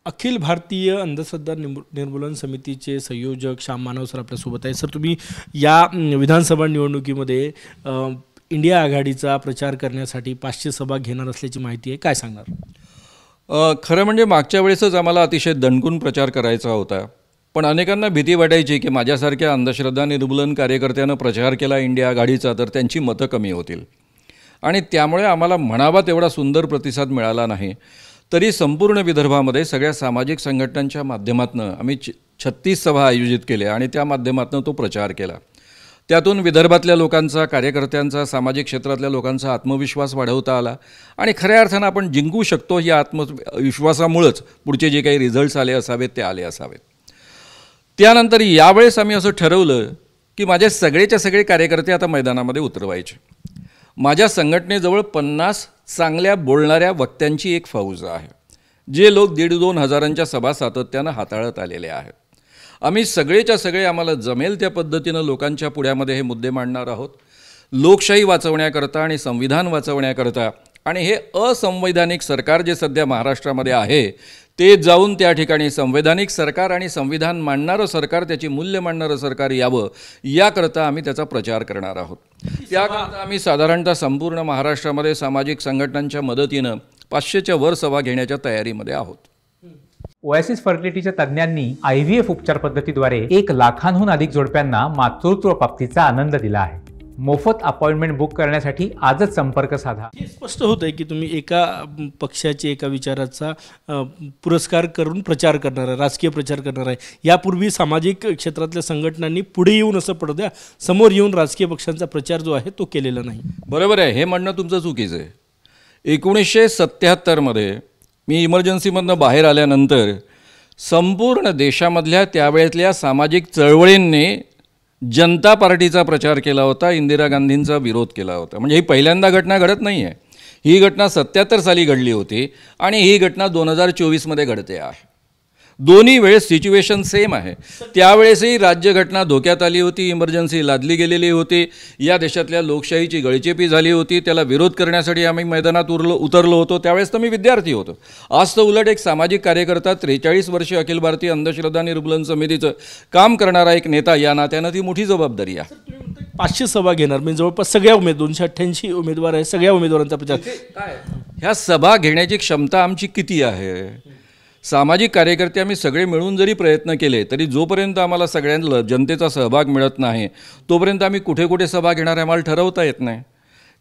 अखिल भारतीय अंधश्रद्धा निर्मूलन समितीचे संयोजक श्याम मानव सर आपल्यासोबत आहे. सर, तुम्ही या विधानसभा निवडणुकीमध्ये इंडिया आघाडीचा प्रचार करण्यासाठी 500 सभा घेणार असल्याची माहिती आहे, काय सांगणार? खरं म्हणजे मागच्या वेळेसच आम्हाला अतिशय दणकून प्रचार करायचा होता, पण अनेकांना भीती वाटायची की माझ्यासारख्या अंधश्रद्धा निर्मूलन कार्यकर्त्यानं प्रचार केला इंडिया आघाडीचा तर त्यांची मतं कमी होतील आणि त्यामुळे आम्हाला म्हणावा तेवढा सुंदर प्रतिसाद मिळाला नाही. तरी संपूर्ण विदर्भामध्ये सगळ्या सामाजिक संघटनांच्या माध्यमातून आम्ही 36 सभा आयोजित केल्या आणि त्या माध्यमातून तो प्रचार केला. त्यातून विदर्भातल्या लोकांचा, कार्यकर्त्यांचा, सामाजिक क्षेत्रातल्या लोकांचा आत्मविश्वास वाढवता आला आणि खऱ्या अर्थानं आपण जिंकू शकतो या आत्मविश्वासामुळेच पुढचे जे काही रिझल्ट्स आले असावेत ते आले असावेत. त्यानंतर यावेळेस आम्ही असं ठरवलं की माझे सगळेच्या सगळे कार्यकर्ते आता मैदानामध्ये उतरवायचे. माझ्या संघटनेजवळ 50 चांगल्या बोलणाऱ्या वक्त्यांची एक फौज आहे, जे लोक 1,5-2 हजारांच्या सभा सातत्यानं हाताळत आलेले आहेत. आम्ही सगळेच्या सगळे आम्हाला जमेल त्या पद्धतीनं लोकांच्या पुढ्यामध्ये हे मुद्दे मांडणार आहोत, लोकशाही वाचवण्याकरता आणि संविधान वाचवण्याकरता. आणि हे असंवैधानिक सरकार जे सध्या महाराष्ट्रामध्ये आहे ते जाऊन त्या ठिकाणी संवैधानिक सरकार आणि संविधान मांडणारं सरकार, त्याची मूल्य मांडणारं सरकार यावं याकरता आम्ही त्याचा प्रचार करणार आहोत. त्याकरता आम्ही साधारणतः संपूर्ण महाराष्ट्रामध्ये सामाजिक संघटनांच्या मदतीनं 500च्या वर सभा घेण्याच्या तयारीमध्ये आहोत. ओएसिस फर्टिलिटीच्या तज्ज्ञांनी IVF उपचार पद्धतीद्वारे 1 लाखांहून अधिक जोडप्यांना मातृत्व प्राप्तीचा आनंद दिला आहे. मोफत अपॉइंटमेंट बुक करण्यासाठी आजच संपर्क साधा. हे स्पष्ट होतं आहे की तुम्ही एका पक्षाचे, एका विचाराचा पुरस्कार करून प्रचार करणार आहे, राजकीय प्रचार करणार आहे. यापूर्वी सामाजिक क्षेत्रातल्या संघटनांनी पुढे येऊन असं पडद्या समोर येऊन राजकीय पक्षांचा प्रचार जो आहे तो केलेला नाही. बरोबर आहे, हे म्हणणं तुमचं चुकीचं आहे. 1977मध्ये मी इमर्जन्सीमधनं बाहेर आल्यानंतर संपूर्ण देशामधल्या त्यावेळेतल्या सामाजिक चळवळींनी जनता पार्टीचा प्रचार केला होता, इंदिरा गांधींचा विरोध केला होता. म्हणजे ही पहिल्यांदा घटना घडत नाही आहे. ही घटना 77 साली घडली होती आणि ही घटना 2024मध्ये घडते आहे. दोन्ही वेळेस सिच्युएशन सेम आहे. त्यावेळेसही राज्यघटना धोक्यात आली होती, इमर्जन्सी लादली गेलेली होती, या देशातल्या लोकशाहीची गळचेपी झाली होती. त्याला विरोध करण्यासाठी आम्ही मैदानात उतरलो होतो. त्यावेळेस तर मी विद्यार्थी होतो. आज तर उलट एक सामाजिक कार्यकर्ता, 43 वर्षे अखिल भारतीय अंधश्रद्धा निर्मूलन समितीचं काम करणारा एक नेता या नात्यानं ती मोठी जबाबदारी आहे. 500 सभा घेणार म्हणजे जवळपास सगळ्या 288 उमेदवार आहे, सगळ्या उमेदवारांचा प्रचार. काय ह्या सभा घेण्याची क्षमता आमची किती आहे? सामाजिक कार्यकर्ते आम्ही सगळे मिळून जरी प्रयत्न केले तरी जोपर्यंत आम्हाला सगळ्यांना जनतेचा सहभाग मिळत नाही तोपर्यंत आम्ही कुठे कुठे सभा घेणार आम्हाला ठरवता येत नाही.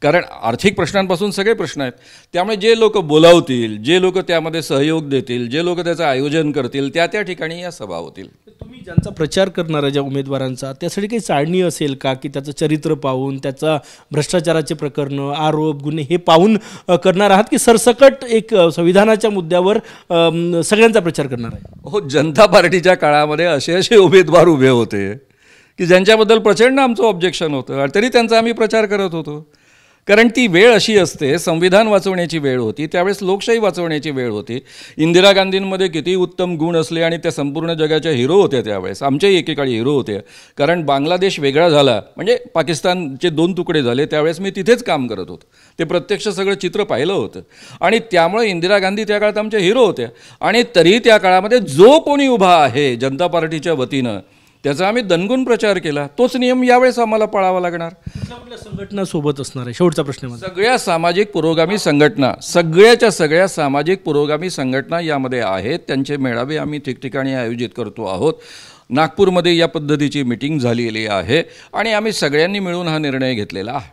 कारण आर्थिक प्रश्नांपासून सगळे प्रश्न आहेत. त्यामुळे जे लोक बोलावतील, जे लोक त्यामध्ये सहयोग देतील, जे लोक त्याचं आयोजन करतील त्या ठिकाणी या सभा होतील. तुम्ही ज्यांचा प्रचार करणारा ज्या उमेदवारांचा त्यासाठी काही चाळणी असेल का की त्याचं चरित्र पाहून, त्याचा भ्रष्टाचाराचे प्रकरणं, आरोप, गुन्हे हे पाहून करणार आहात की सरसकट एक संविधानाच्या मुद्द्यावर सगळ्यांचा प्रचार करणार आहे? हो, जनता पार्टीच्या काळामध्ये असे उमेदवार उभे होते की ज्यांच्याबद्दल प्रचंड आमचं ऑब्जेक्शन होतं, तरी त्यांचा आम्ही प्रचार करत होतो. कारण ती वेळ अशी असते, संविधान वाचवण्याची वेळ होती, त्यावेळेस लोकशाही वाचवण्याची वेळ होती. इंदिरा गांधींमध्ये किती उत्तम गुण असले आणि त्या संपूर्ण जगाच्या हिरो होत्या त्यावेळेस, आमच्याही एकेकाळी हिरो होते. कारण बांगलादेश वेगळा झाला म्हणजे पाकिस्तानचे 2 तुकडे झाले, त्यावेळेस मी तिथेच काम करत होतो. ते प्रत्यक्ष सगळं चित्र पाहिलं होतं आणि त्यामुळे इंदिरा गांधी त्या काळात आमच्या हिरो होत्या. आणि तरी त्या काळामध्ये जो कोणी उभा आहे जनता पार्टीच्या वतीनं त्याचा आम्ही दणगून प्रचार केला. तोच नियम यावेळेस आम्हाला पाळावा लागणार. आपल्या संघटना सोबत असणार आहे. शेवटचा प्रश्न, सगळ्या सामाजिक पुरोगामी संघटना, सगळ्याच्या सगळ्या सामाजिक पुरोगामी संघटना यामध्ये आहेत. त्यांचे मेळावे आम्ही ठिकठिकाणी आयोजित करतो आहोत. नागपूरमध्ये या पद्धतीची मीटिंग झालेली आहे आणि आम्ही सगळ्यांनी मिळून हा निर्णय घेतलेला आहे.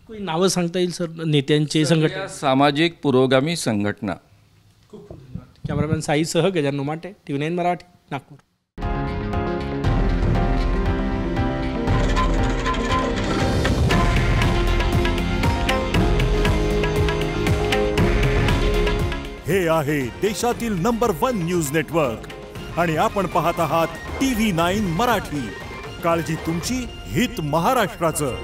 कोणी नावं सांगता येईल सर नेत्यांचे? संघटना सामाजिक पुरोगामी संघटना. कॅमेरामॅन साईसह गजानन माटे, TV9 मराठी, नागपूर. हे आहे देशातील नंबर 1 न्यूज नेटवर्क आणि आपण पाहत आहात TV9 मराठी. काळजी तुमची, हित महाराष्ट्राचं.